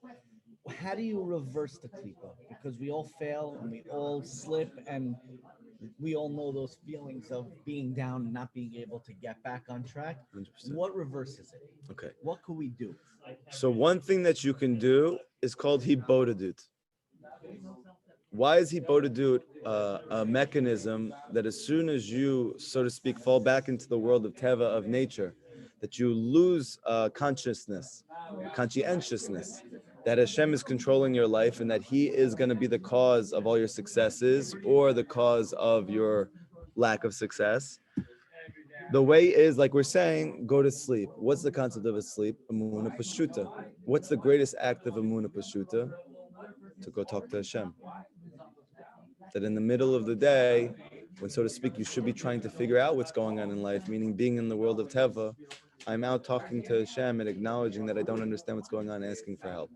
How do you reverse the klipa? Because we all fail and we all slip, and we all know those feelings of being down and not being able to get back on track. 100%. What reverses it? Okay. What could we do? So one thing that you can do is called hibodedut. Why is hibodedut a mechanism that as soon as you, so to speak, fall back into the world of teva, of nature, that you lose consciousness, conscientiousness, that Hashem is controlling your life and that He is going to be the cause of all your successes or the cause of your lack of success? The way is, like we're saying, go to sleep. What's the concept of a sleep? Amuna Pashuta. What's the greatest act of Amuna Pashuta? To go talk to Hashem. That in the middle of the day, when, so to speak, you should be trying to figure out what's going on in life, meaning being in the world of Teva, I'm out talking to Hashem and acknowledging that I don't understand what's going on and asking for help.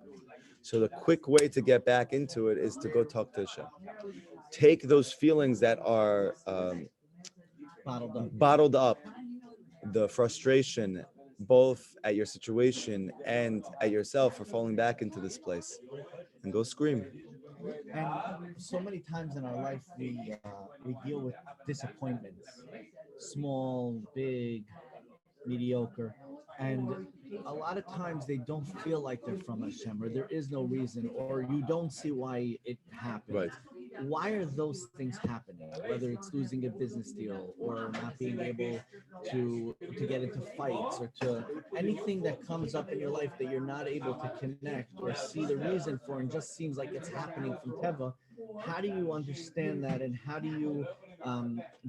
So the quick way to get back into it is to go talk to Hashem. Take those feelings that are bottled up, the frustration, both at your situation and at yourself for falling back into this place, and go scream. And so many times in our life, we deal with disappointments, small, big, mediocre, and a lot of times they don't feel like they're from Hashem, or there is no reason, or you don't see why it happened. Right. Why are those things happening? Whether it's losing a business deal, or not being able to get into fights, or to anything that comes up in your life that you're not able to connect or see the reason for, and just seems like it's happening from Teva. How do you understand that, and how do you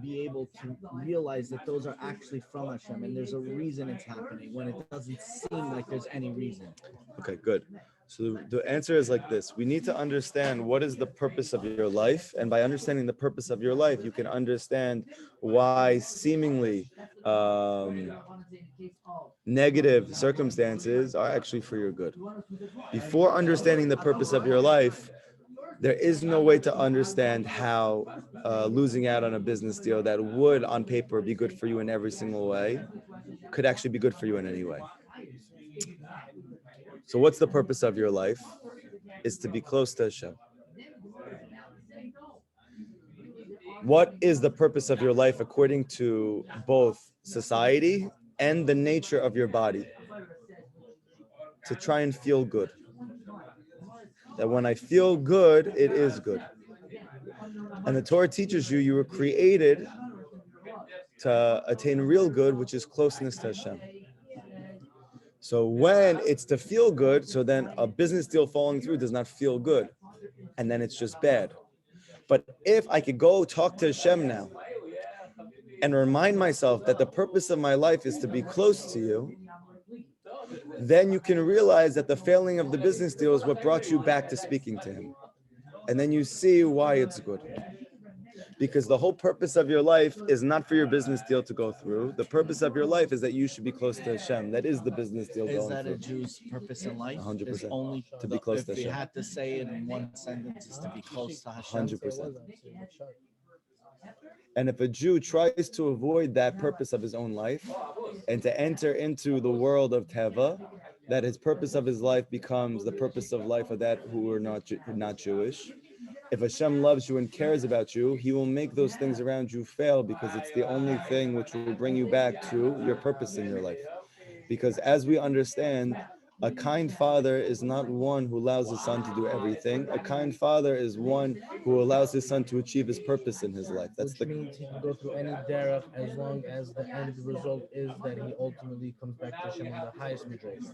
be able to realize that those are actually from Hashem and there's a reason it's happening when it doesn't seem like there's any reason? Okay, good. So the answer is like this. We need to understand what is the purpose of your life. And by understanding the purpose of your life, you can understand why seemingly negative circumstances are actually for your good. Before understanding the purpose of your life, there is no way to understand how losing out on a business deal that would on paper be good for you in every single way could actually be good for you in any way. So what's the purpose of your life? Is to be close to Hashem. What is the purpose of your life according to both society and the nature of your body? To try and feel good. That when I feel good, it is good. And the Torah teaches you were created to attain real good, which is closeness to Hashem. So when it's to feel good, so then a business deal falling through does not feel good. And then it's just bad. But if I could go talk to Hashem now and remind myself that the purpose of my life is to be close to you, then you can realize that the failing of the business deal is what brought you back to speaking to Him. And then you see why it's good. Because the whole purpose of your life is not for your business deal to go through. The purpose of your life is that you should be close to Hashem. That is the business deal going through. Is that a Jew's purpose in life? 100%. Is only to be close to If you Hashem. had to say it in one sentence, is to be close to Hashem. 100%. And if a Jew tries to avoid that purpose of his own life and to enter into the world of Teva, that his purpose of his life becomes the purpose of life of that who are not Jewish. If Hashem loves you and cares about you, He will make those things around you fail because it's the only thing which will bring you back to your purpose in your life. Because as we understand, a kind father is not one who allows his son to do everything. A kind father is one who allows his son to achieve his purpose in his life. That's Which means he can go through any derech as long as the end result is that he ultimately comes back to Hashem in the highest majority.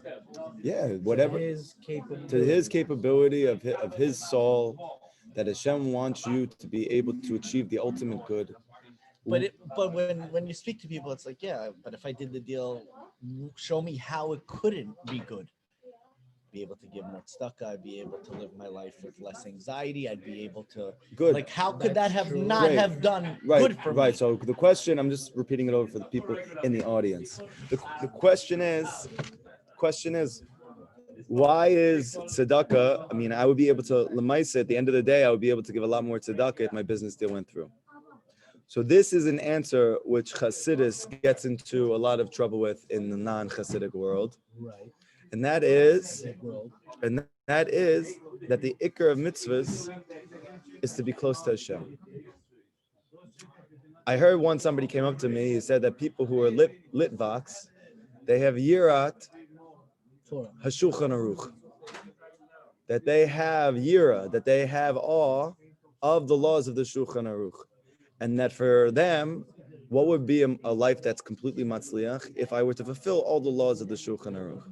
Whatever To his capability of his soul, that Hashem wants you to be able to achieve the ultimate good. But when you speak to people, it's like, yeah, but if I did the deal, show me how it couldn't be good. Be able to give more tzedakah, I'd be able to live my life with less anxiety, I'd be able to Good. like how could that That's have true. not Great. have done Right, good for right. me? So the question, I'm just repeating it over for the people in the audience. The question is, why is tzedakah? I mean, I would be able to lemaisa at the end of the day. I would be able to give a lot more tzedakah if my business deal went through. So this is an answer which Chassidus gets into a lot of trouble with in the non-Chassidic world, right and that is world. that the ikar of mitzvahs is to be close to Hashem. I heard once somebody came up to me. He said that people who are Litvaks, they have yirat hashulchan aruch, that they have yira, that they have awe of the laws of the Shulchan Aruch, and that for them, what would be a life that's completely matzliach if I were to fulfill all the laws of the Shulchan Aruch,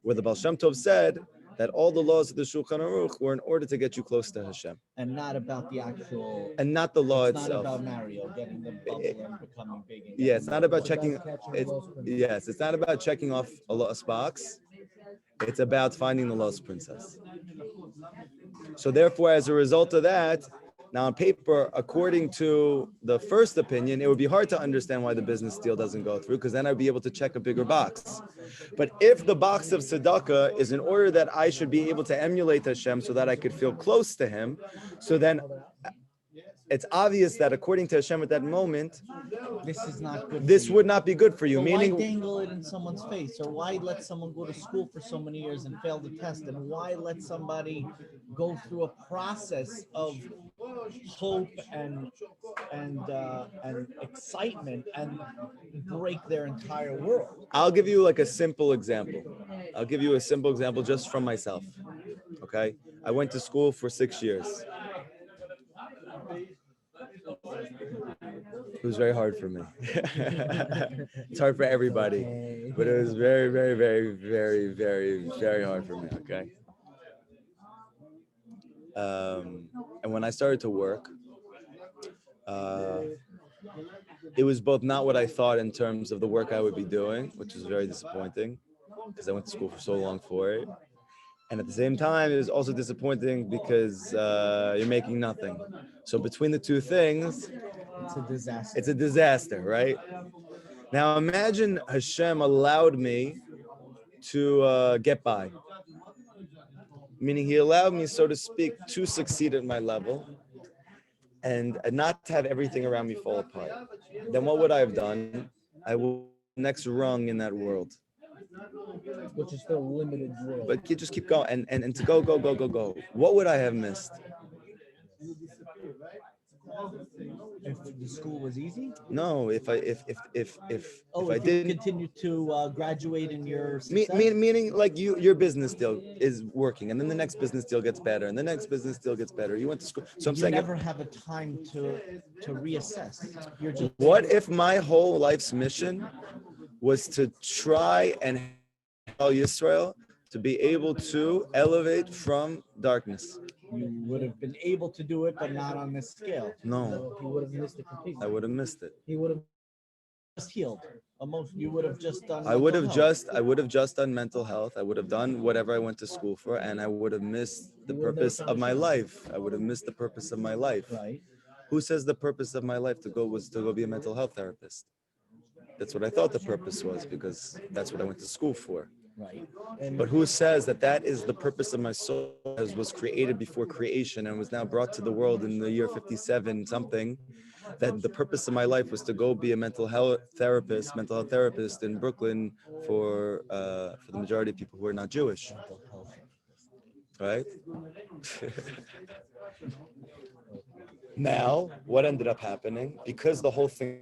where the Baal Shem Tov said that all the laws of the Shulchan Aruch were in order to get you close to Hashem, And not about the actual and not the law it's itself. not about Mario getting the bubble and becoming big. And Yeah, it's not about checking. It's It's not about checking off a lost box. It's about finding the lost princess. So therefore, as a result of that, now on paper, according to the first opinion, it would be hard to understand why the business deal doesn't go through, because then I'd be able to check a bigger box. But if the box of tzedakah is in order that I should be able to emulate Hashem so that I could feel close to Him, so then it's obvious that according to Hashem at that moment, this is not good. this for you. would not be good for you. So Meaning, why dangle it in someone's face, or why let someone go to school for so many years and fail the test, and why let somebody go through a process of hope and excitement and break their entire world? I'll give you like a simple example. I'll give you a simple example just from myself. Okay, I went to school for 6 years. It was very hard for me. It's hard for everybody, but it was very, very, very, very, very, very hard for me. Okay. And when I started to work, it was both not what I thought in terms of the work I would be doing, which was very disappointing because I went to school for so long for it. And at the same time, it was also disappointing because you're making nothing. So between the two things, It's a disaster. it's a disaster, right? Now imagine Hashem allowed me to get by. Meaning He allowed me, so to speak, to succeed at my level and not to have everything around me fall apart. Then what would I have done? I would next rung in that world. which is still limited world. But you just keep going and to go. What would I have missed? If the school was easy, No, if I didn't continue to graduate in your meaning like your business deal is working, and then the next business deal gets better, and the next business deal gets better. You went to school, so I'm you saying, never have a time to reassess. You're just what if my whole life's mission was to try and help Yisrael to be able to elevate from darkness? you would have been able to do it, but not on this scale. No, He would have missed it completely. I would have missed it. He would have Just healed. You would have just done. I would have mental health. just done mental health. I would have done whatever I went to school for, and I would have missed the purpose of my life. I would have missed the purpose of my life. Right. Who says the purpose of my life was to go be a mental health therapist? That's what I thought the purpose was, because that's what I went to school for. Right. But who says that is the purpose of my soul, as was created before creation and was now brought to the world in the year 57 something, that the purpose of my life was to go be a mental health therapist in Brooklyn for the majority of people who are not Jewish, Mental health. right? Now, what ended up happening, because the whole thing,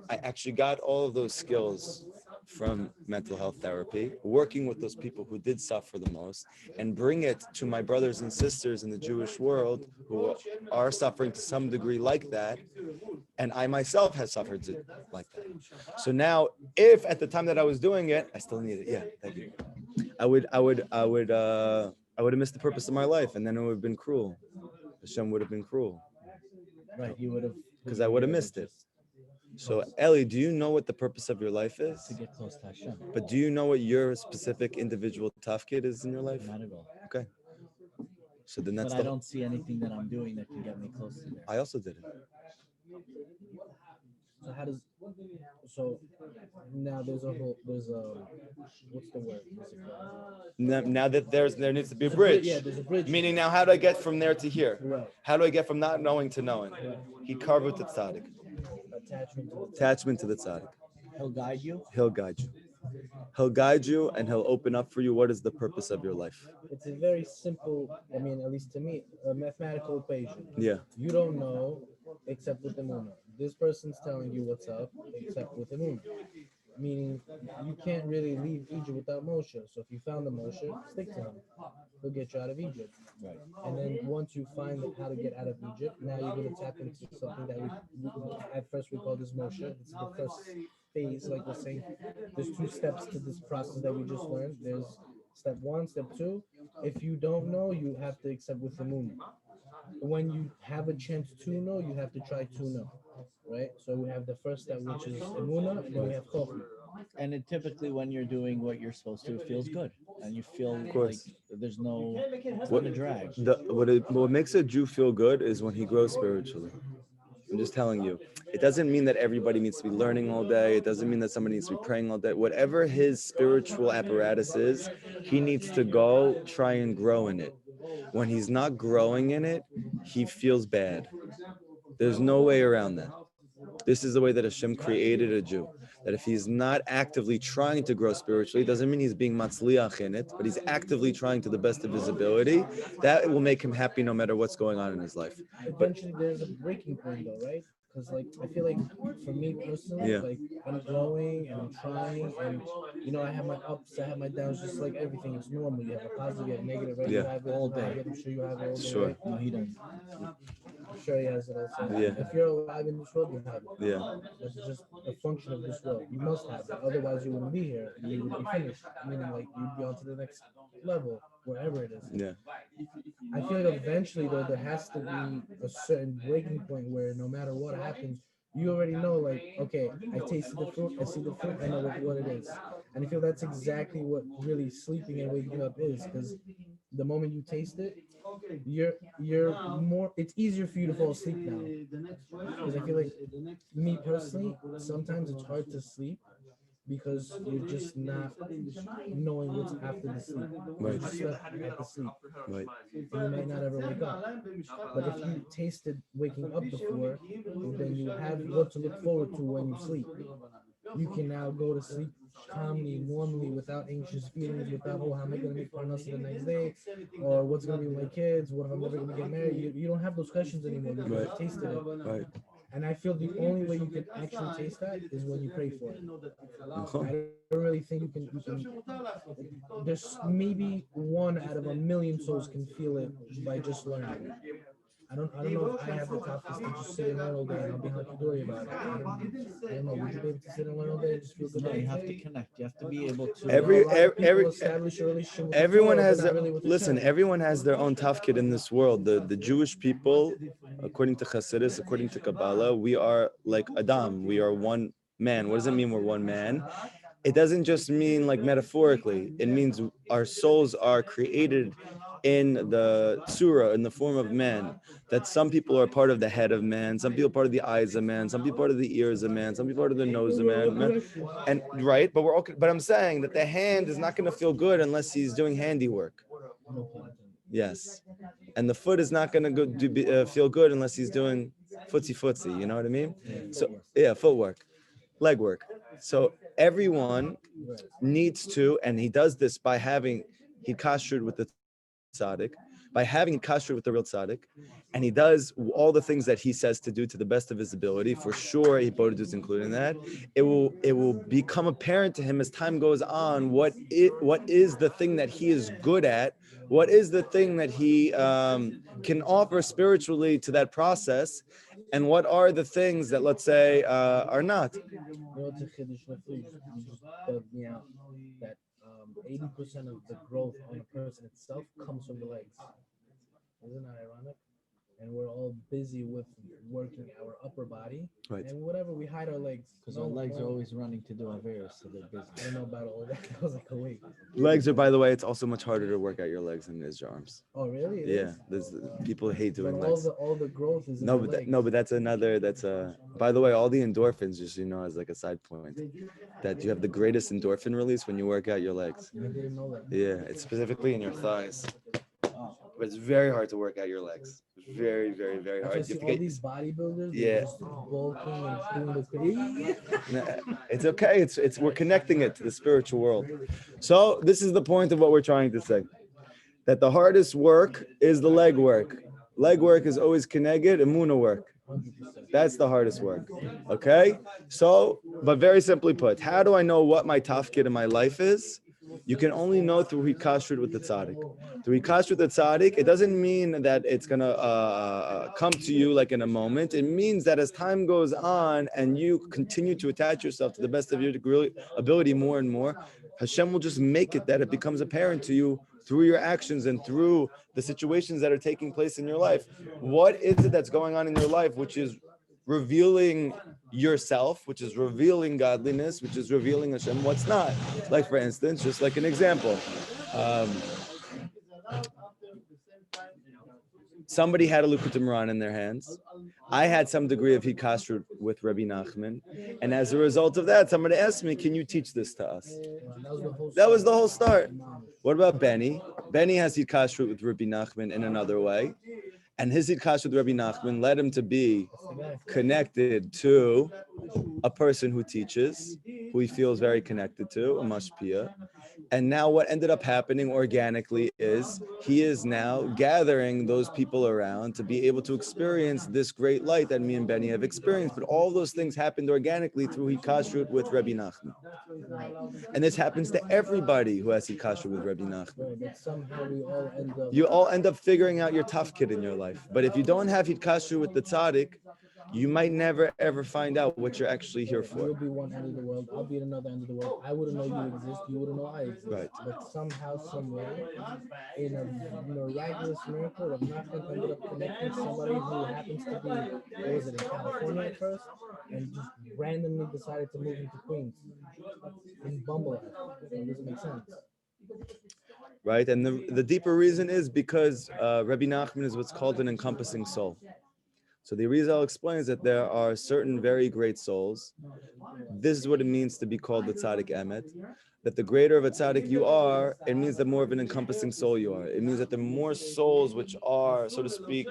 I actually got all of those skills from mental health therapy, working with those people who did suffer the most, and bring it to my brothers and sisters in the Jewish world who are suffering to some degree like that. And I myself have suffered like that. So now, if at the time that I was doing it, I still need it. Yeah, thank you. I would have missed the purpose of my life, and then it would have been cruel. Hashem would have been cruel. Right, you would have. Because I would have missed it. So, Ellie, do you know what the purpose of your life is? To get close to Hashem. But do you know what your specific individual tafkid is in your life? Not at all. Okay. So then that's But I don't see anything that I'm doing that can get me close to there. I also did it. So how does so now there's a what's the word? What's it called? Now that there needs to be a bridge. Yeah, there's a bridge. Meaning now, how do I get from there to here? Right. How do I get from not knowing to knowing? He carved with the tzaddik. Attachment to the tzaddik. He'll guide you. He'll guide you. He'll guide you, and he'll open up for you what is the purpose of your life. It's a very simple, I mean, at least to me, a mathematical equation. Yeah. You don't know except with the moon. This person's telling you what's up except with the moon. Meaning you can't really leave Egypt without Moshe. So if you found the Moshe, stick to him. He'll get you out of Egypt. Right. And then once you find how to get out of Egypt, now you're going to tap into something that we at first we call this Moshe. It's the first phase, like we're saying. There's 2 steps to this process that we just learned. There's step 1, step 2. If you don't know, you have to accept with the moon. When you have a chance to know, you have to try to know. Right? So we have the first step, which is Emunah, and then we have Chokhmah. And it typically, when you're doing what you're supposed to, it feels good, and you feel like there's no what a drag. What makes a Jew feel good is when he grows spiritually. I'm just telling you. It doesn't mean that everybody needs to be learning all day. It doesn't mean that somebody needs to be praying all day. Whatever his spiritual apparatus is, he needs to go try and grow in it. When he's not growing in it, he feels bad. There's no way around that. This is the way that Hashem created a Jew. That if he's not actively trying to grow spiritually, it doesn't mean he's being matzliach in it, but he's actively trying to the best of his ability. That will make him happy no matter what's going on in his life. Eventually, there's a breaking point, though, right? Because, like, I feel like for me personally, like, I'm growing and I'm trying, and I have my ups, I have my downs, just like everything. It's normal. You have a positive, you have a negative, right? Yeah. You have it all day. I'm sure you have it all day. Sure. Right? No, he doesn't. I'm sure he has it also. Yeah. If you're alive in this world, you have it. Yeah. It's just a function of this world. You must have it. Otherwise, you wouldn't be here. You would be finished. Meaning, like, you'd be on to the next level, wherever it is. Yeah. I feel like eventually, though, there has to be a certain breaking point where no matter what happens, you already know, like, okay, I tasted the fruit, I see the fruit, I know what it is. And I feel that's exactly what really sleeping and waking up is, because the moment you taste it, you're more, it's easier for you to fall asleep now. Because I feel like, me personally, sometimes it's hard to sleep because you're just not knowing what's after the sleep. Right. You just slept at the sleep. Right. And you might not ever wake up. But if you tasted waking up before, then you have what to look forward to when you sleep. You can now go to sleep calmly, normally, without anxious feelings, without, how am I going to make parnasa the next day? Or what's going to be with my kids? What if I'm never going to get married? You don't have those questions anymore because you've tasted it. Right. And I feel the only way you can actually taste that is when you pray for it. I don't really think you can. There's maybe 1 out of 1,000,000 souls can feel it by just learning. I don't know if I have the toughness to just sit and learn all day and I'll be hunky-dory about it. I don't know. Would you be able to sit and learn all day and just feel good? No, you have to connect. You have to be able to. Everyone has everyone has their own tafkid in this world. The Jewish people, according to Chassidus, according to Kabbalah, we are like Adam. We are one man. What does it mean we're one man? It doesn't just mean like metaphorically. It means our souls are created in the surah, in the form of man. That some people are part of the head of man, some people are part of the eyes of man, some people are part of the ears of man, some people are part of the nose of man. And right, but we're okay. But I'm saying that the hand is not going to feel good unless he's doing handiwork. Yes, and the foot is not going to feel good unless he's doing footsie, you know what I mean? So yeah, footwork, leg work. So everyone needs to, and he does this by having hikashrut with the tzaddik, by having hikashrut with the real tzaddik, and he does all the things that he says to do to the best of his ability. For sure, Hippolytus is including that. It will become apparent to him as time goes on what is the thing that he is good at, what is the thing that he can offer spiritually to that process, and what are the things that, let's say, are not. You know, it's a chiddush nefli. You just bugged me out that 80% of the growth on a person itself comes from the legs. Isn't that ironic? And we're all busy with working our upper body, Right. and whatever we hide our legs Because our legs are always running to do Averis, so they're busy. I don't know about all that. That was like a week. Legs are, by the way, it's also much harder to work out your legs than it is your arms. Oh, really? It Yeah, is? there's people hate But doing all legs. the growth is in No, the but legs. that's another. By the way, all the endorphins, just as like a side point, that you have the greatest endorphin release when you work out your legs. I didn't know that. Yeah, it's specifically in your thighs. But it's very hard to work out your legs. Very, very, very That's why I hard. see You all have to these bodybuilders. Yeah. They're just bulking and doing the Nah, it's okay. It's we're connecting it to the spiritual world. So this is the point of what we're trying to say. That the hardest work is the leg work. Leg work is always keneged emuna work. 100%. That's the hardest work. Okay? So, but very simply put, how do I know what my tafkid in my life is? You can only know through hikashrut with the tzaddik. Through hikashrut with the tzaddik, it doesn't mean that it's going to come to you like in a moment. It means that as time goes on and you continue to attach yourself to the best of your ability more and more, Hashem will just make it that it becomes apparent to you through your actions and through the situations that are taking place in your life. What is it that's going on in your life which is revealing yourself, which is revealing godliness, which is revealing Hashem, what's not? Like, for instance, just like an example, somebody had a Likutey Moran in their hands. I had some degree of hikashrut with Rabbi Nachman, and as a result of that, somebody asked me, "Can you teach this to us?" That was the whole start. What about Benny? Benny has hikashrut with Rabbi Nachman in another way, and his hikashrut with Rabbi Nachman led him to be connected to a person who teaches, who he feels very connected to, a mashpia. And now what ended up happening organically is he is now gathering those people around to be able to experience this great light that me and Benny have experienced. But all those things happened organically through hikashrut with Rabbi Nachman. And this happens to everybody who has hikashrut with Rabbi Nachman. But somehow we all end up. You all end up figuring out your tough kid in your life. But if you don't have hikashrut with the tzaddik, you might never ever find out what you're actually here for. You'll be one end of the world. I'll be at another end of the world. I wouldn't know you exist. You wouldn't know I exist. Right. But somehow, somewhere, in a miraculous miracle, Rav Nachman ended up connecting somebody who happens to be, what was it, in California at first, and just randomly decided to move into Queens in Bumble. It doesn't make sense. Right, and the deeper reason is because Rabbi Nachman is what's called an encompassing soul. So the Arizal explains that there are certain very great souls. This is what it means to be called the tzaddik emet. That the greater of a tzaddik you are, it means the more of an encompassing soul you are. It means that the more souls which are, so to speak,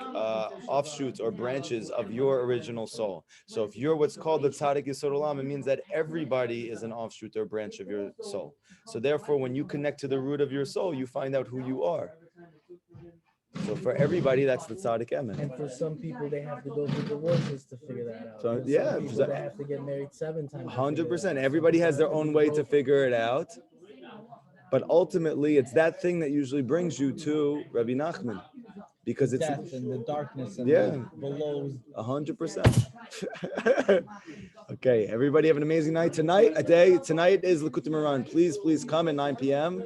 offshoots or branches of your original soul. So if you're what's called the tzaddik yesod olam, it means that everybody is an offshoot or branch of your soul. So therefore, when you connect to the root of your soul, you find out who you are. So for everybody, that's the tzaddik emet. And for some people, they have to go through divorces to figure that out. So, For yeah, some people, they have to get married 7 times. 100%. Everybody has their own way to figure it out. But ultimately, it's that thing that usually brings you to Rabbi Nachman. Because it's Death and the darkness and Yeah. the lows. 100%. Okay, everybody have an amazing night. Tonight is Likutey Moran. Please come at 9 p.m.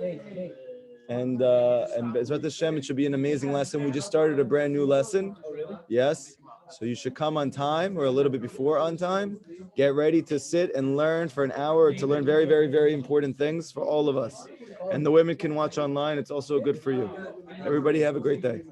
And Bezrat Hashem, it should be an amazing lesson. We just started a brand new lesson. Oh, really? Yes. So you should come on time or a little bit before on time. Get ready to sit and learn for an hour to learn very, very, very important things for all of us. And the women can watch online. It's also good for you. Everybody have a great day.